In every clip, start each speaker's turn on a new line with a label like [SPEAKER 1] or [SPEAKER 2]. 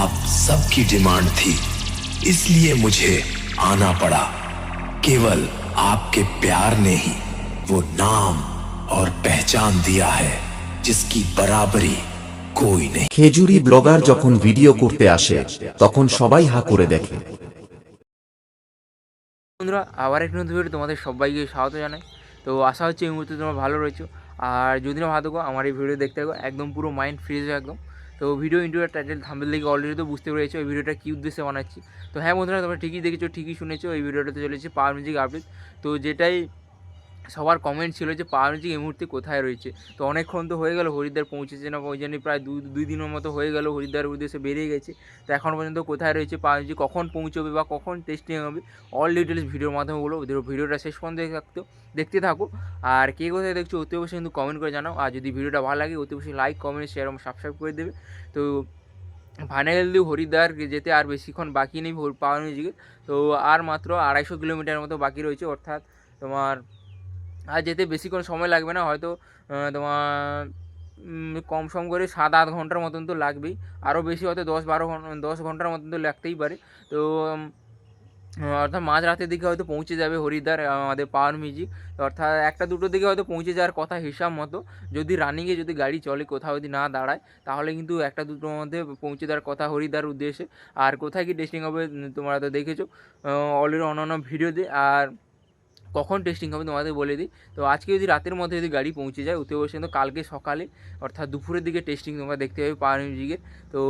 [SPEAKER 1] आप सबकी डिमांड थी, इसलिए मुझे आना पड़ा। केवल आपके प्यार ने ही वो नाम और पहचान दिया है जिसकी बराबरी कोई नहीं।
[SPEAKER 2] খেজুরি ব্লগার যখন ভিডিও করতে আসে তখন সবাই হা করে দেখে।
[SPEAKER 3] বন্ধুরা, আবার একটা নতুন ভিডিও তোমাদের সবাইকে স্বাগত জানাই। তো আশা হচ্ছে এই মুহূর্তে তোমরা ভালো রয়েছো, আর যদি না ভালো থাকো আমার এই ভিডিও দেখতে থাকো, একদম পুরো মাইন্ড ফ্রেশ হয়ে একদম। তো ভিডিও ইন্ট্রোর টাইটেল থাম্বনেল দেখে অলরেডি তো বুঝতে পেরেছো এই ভিডিওটা কী উদ্দেশ্যে বানাচ্ছি। তো হ্যাঁ বন্ধুরা, তোমরা ঠিকই দেখেছো, ঠিকই শুনেছো, এই ভিডিওটাতে চলেছে পাওয়ার মিউজিক আপডেট। তো যেটাই সবার কমেন্ট ছিল যে পাওয়ার মিউজিক এই মুহূর্তে কোথায় রয়েছে। তো অনেকক্ষণ তো হয়ে গেল, হরিদ্বার পৌঁছেছে না, ওই জন্যই প্রায় দুই দিনের মতো হয়ে গেল হরিদ্বার উদ্দেশ্যে বেরিয়ে গেছে। তো এখন পর্যন্ত কোথায় রয়েছে পাওয়ার মিউজিক, কখন পৌঁছবে বা কখন টেস্টিং হবে, অল ডিটেলস ভিডিওর মাধ্যমে বলো। ভিডিওটা শেষ পর্যন্ত দেখতে থাকো। আর কে কোথায় দেখছো অতি অবশ্যই কিন্তু কমেন্ট করে জানাও। আর যদি ভিডিওটা ভালো লাগে অতি অবশ্যই লাইক, কমেন্ট, শেয়ার এবং সাবস্ক্রাইব করে দেবে। তো ফাইনালি হরিদ্বার যেতে আর বেশিক্ষণ বাকি নেই পাওয়ার মিউজিকে। তো আর মাত্র 250 কিলোমিটার মতো বাকি রয়েছে, অর্থাৎ তোমার আর যেতে বেশিক্ষণ সময় লাগবে না, হয়তো তোমার কম সম করে 7-8 ঘন্টার মতন তো লাগবেই, আরও বেশি হয়তো 10 ঘন্টার মতন তো লাগতেই পারে। তো অর্থাৎ মাঝরাতের দিকে হয়তো পৌঁছে যাবে হরিদ্বার আমাদের পাওয়ার মিউজিক। অর্থাৎ 1-2টোর দিকে হয়তো পৌঁছে যাওয়ার কথা হিসাব মতো, যদি রানিংয়ে যদি গাড়ি চলে কোথাও যদি না দাঁড়ায়, তাহলে কিন্তু 1-2টোর মধ্যে পৌঁছে দেওয়ার কথা হরিদ্বার উদ্দেশ্যে। আর কোথায় কি টেস্টিং হবে তোমরা তো দেখেছো অলরেডি অন্যান্য ভিডিওতে। আর কখন টেস্টিং হবে তোমাদের বলে দিই। তো আজকে যদি রাতের মধ্যে যদি গাড়ি পৌঁছে যায় অতি অবশ্যই কিন্তু কালকে সকালে অর্থাৎ দুপুরের দিকে টেস্টিং তোমরা দেখতে পাবে পাওয়ার মিউজিকের। তো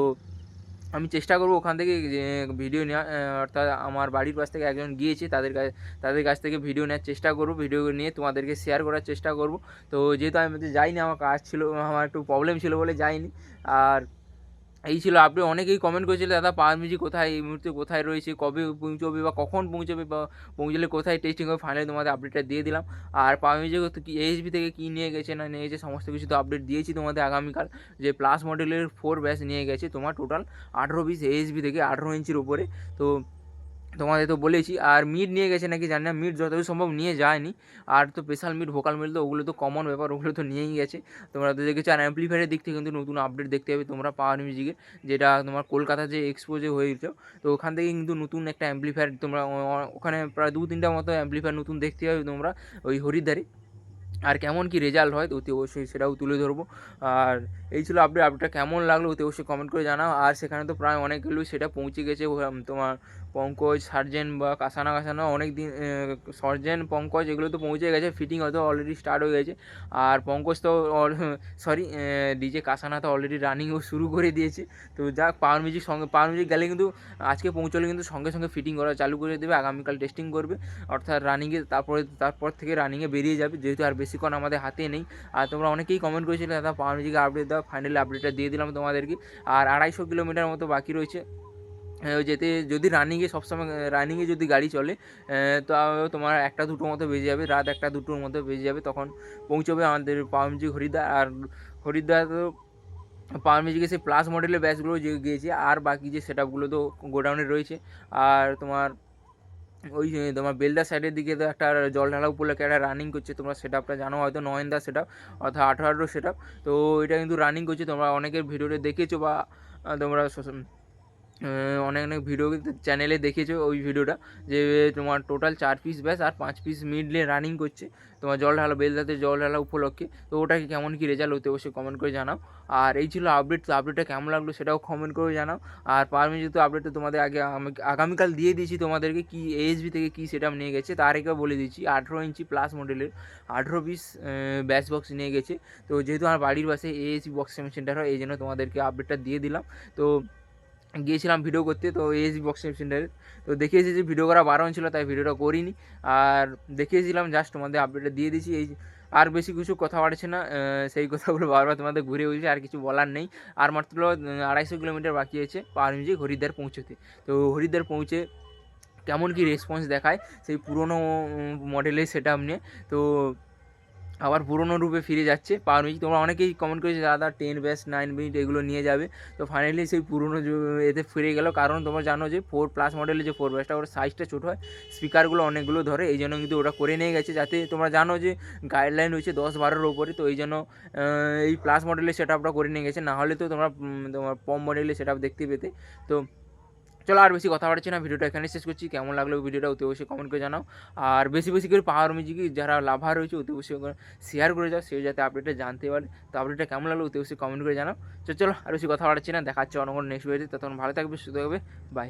[SPEAKER 3] আমি চেষ্টা করবো ওখান থেকে যে ভিডিও নেওয়া, অর্থাৎ আমার বাড়ির পাশ থেকে একজন গিয়েছে তাদের কাছ থেকে ভিডিও নেওয়ার চেষ্টা করবো, ভিডিও নিয়ে তোমাদেরকে শেয়ার করার চেষ্টা করব। তো যেহেতু আমি যাইনি, আমার কাজ ছিল, আমার একটু প্রবলেম ছিল বলে যাইনি। আর এই ছিল আপনি অনেকেই কমেন্ট করেছিল দাদা পাওয়ার মিউজিক কোথায়, এই মুহূর্তে কোথায় রয়েছে, কবে পৌঁছবে বা কখন পৌঁছবে বা পৌঁছলে কোথায় টেস্টিং হবে, ফাইনালি তোমাদের আপডেটটা দিয়ে দিলাম। আর পাওয়ার মিউজিক কি এএসবি থেকে কী নিয়ে গেছে না নিয়ে গেছে সমস্ত কিছু তো আপডেট দিয়েছি তোমাদের আগামীকাল। যে প্লাস মডেলের 4 ব্যাচ নিয়ে গেছে তোমার টোটাল 18 পিস এএসবি থেকে 18 ইঞ্চির উপরে। তো তোমাদের তো বলেছি। আর মিড নিয়ে গেছে নাকি জানি না, মিড যতদূর সম্ভব নিয়ে যায়নি। আর তো স্পেশাল মিড, ভোকাল মিড তো ওগুলো তো কমন ব্যাপার, ওগুলো তো নিয়েই গেছে, তোমরা তো দেখেছো। আর অ্যাম্পলিফায়ারের দিক থেকে কিন্তু নতুন আপডেট দেখতে হবে তোমরা পাওয়ার মিউজিকের, যেটা তোমার কলকাতা যে এক্সপোজে হয়েছিল। তো ওখান থেকে কিন্তু নতুন একটা অ্যাম্পলিফায়ার তোমরা ওখানে প্রায় 2-3টা মতো অ্যাম্পলিফায়ার নতুন দেখতে হবে তোমরা ওই হরিদ্বারে। আর কেমন কি রেজাল্ট হয় অতি অবশ্যই সেটাও তুলে ধরবো। আর এই ছিল আপডেটটা কেমন লাগলো অতি অবশ্যই কমেন্ট করে জানাও। আর সেখানে তো প্রায় অনেকগুলোই সেটা পৌঁছে গেছে, তোমার পঙ্কজ, সার্জেন বা কাসানা অনেক দিন, সার্জেন, পঙ্কজ এগুলো তো পৌঁছে গেছে, ফিটিং হয়তো অলরেডি স্টার্ট হয়ে গেছে। আর পঙ্কজ তো সরি ডিজে কাসানা তো অলরেডি রানিংও শুরু করে দিয়েছে। তো যাক, পাওয়ার মিউজিক গেলে কিন্তু আজকে পৌঁছলে কিন্তু সঙ্গে সঙ্গে ফিটিং করা চালু করে দেবে, আগামীকাল টেস্টিং করবে, অর্থাৎ রানিংয়ে তারপর থেকে রানিংয়ে বেরিয়ে যাবে, যেহেতু আর বেশিক্ষণ আমাদের হাতে নেই। আর তোমরা অনেকেই কমেন্ট করেছিলে দাদা পাওয়ার মিউজিকে আপডেট দাও, ফাইনালি আপডেটটা দিয়ে দিলাম তোমাদেরকে। আর 250 কিলোমিটার মতো বাকি রয়েছে যেতে, যদি রানিংয়ে যদি গাড়ি চলে তো তোমার 1-2টোর মতো বেজে যাবে, রাত 1-2টোর মতো বেজে যাবে, তখন পৌঁছবে আমাদের পাওয়ার মিউজিক হরিদ্বার। আর হরিদ্বার তো পাওয়ার মিউজিকে সেই প্লাস মডেলের ব্যাচগুলো যে গিয়েছে, আর বাকি যে সেটআপগুলো তো গোডাউনে রয়েছে। আর ওই তোমার বেলদা সাইডের দিকে তো একটা জল ঢালা উপলক্ষে একটা রানিং করছে, তোমরা সেটআপটা জানো হয়তো, নয়নদা সেটআপ, অর্থাৎ 18 সেটআপ। তো এটা কিন্তু রানিং করছে, তোমরা অনেকের ভিডিওতে দেখেছো বা তোমরা অনেক ভিডিও চ্যানেলে দেখেছো ওই ভিডিওটা, যে তোমার টোটাল 4 পিস ব্যাস আর 5 পিস মিডলে রানিং করছে তোমার বেলদাতে জল ঢালা উপলক্ষে। তো ওটাকে কেমন কী রেজাল্ট হতে অবশ্যই কমেন্ট করে জানাও। আর এই ছিল আপডেট, তো আপডেটটা কেমন লাগলো সেটাও কমেন্ট করে জানাও। আর পাওয়ার মিউজিক তো আপডেটটা তোমাদের আগামীকাল দিয়ে দিয়েছি তোমাদেরকে, কি এএসবি থেকে কী সেটা নিয়ে গেছে তার আগে বলে দিচ্ছি। 18 ইঞ্চি প্লাস মডেলের 18 পিস ব্যাচ বক্স নিয়ে গেছে। তো যেহেতু আমার বাড়ির পাশে এএসবি বক্স সেন্টার হয়, এই জন্য তোমাদেরকে আপডেটটা দিয়ে দিলাম। তো গিয়েছিলাম ভিডিও করতে, তো এএসবি বক্স সেন্টারে তো দেখিয়েছি যে ভিডিও করা বারণ ছিল, তাই ভিডিওটা করিনি। আর দেখিয়েছিলাম জাস্ট, তোমাদের আপডেটটা দিয়ে দিয়েছি। এই আর বেশি কিছু কথা বাড়ছে না, সেই কথাগুলো বারবার তোমাদের ঘুরে বলছি, আর কিছু বলার নেই। আর মাত্র 250 কিলোমিটার বাকি আছে পাওয়ার মিউজিক হরিদ্বার পৌঁছতে। তো হরিদ্বার পৌঁছে কেমন কি রেসপন্স দেখায় সেই পুরনো মডেলের সেটআপ নিয়ে, তো আবার পুরোনো রূপে ফিরে যাচ্ছে পাওয়ার মিউজিক। তোমরা অনেকেই কমেন্ট করেছো দাদা 10 বেস 9 মিনিট এগুলো নিয়ে যাবে, তো ফাইনালি সেই পুরোনো এতে ফিরে গেল। কারণ তোমরা জানো যে 4+ মডেলের যে 4 বেসটা ওর সাইজটা ছোটো হয়, স্পিকারগুলো অনেকগুলো ধরে, এই জন্য কিন্তু ওটা করে নিয়ে গেছে। যাতে তোমরা জানো যে গাইডলাইন হচ্ছে 10-12-এর ওপরে, তো এই জন্য এই প্লাস মডেলের সেট আপটা করে নিয়ে গেছে। না হলে তো তোমরা তোমার কম মডেলের সেট আপ দেখতে পেতে। তো চলো আর বেশি কথা বাড়ছি না, ভিডিওটা এখানে শেষ করছি। কেমন লাগলো ভিডিওটা অতি অবশ্যই কমেন্ট করে জানাও। আর বেশি বেশি করে পাওয়ার মিউজিক যারা লাভার রয়েছে অতি অবশ্যই শেয়ার করে যাও, সে যাতে আপডেটটা জানতে পারে। তো আপডেটটা কেমন লাগলো অতি অবশ্যই কমেন্ট করে জানাও। চলো আর বেশি কথা বাড়ছি না, দেখা হচ্ছে অন্য কোনো নেক্সট ভিডিওতে। তখন ভালো থাকবে, সুস্থ থাকবে, বাই।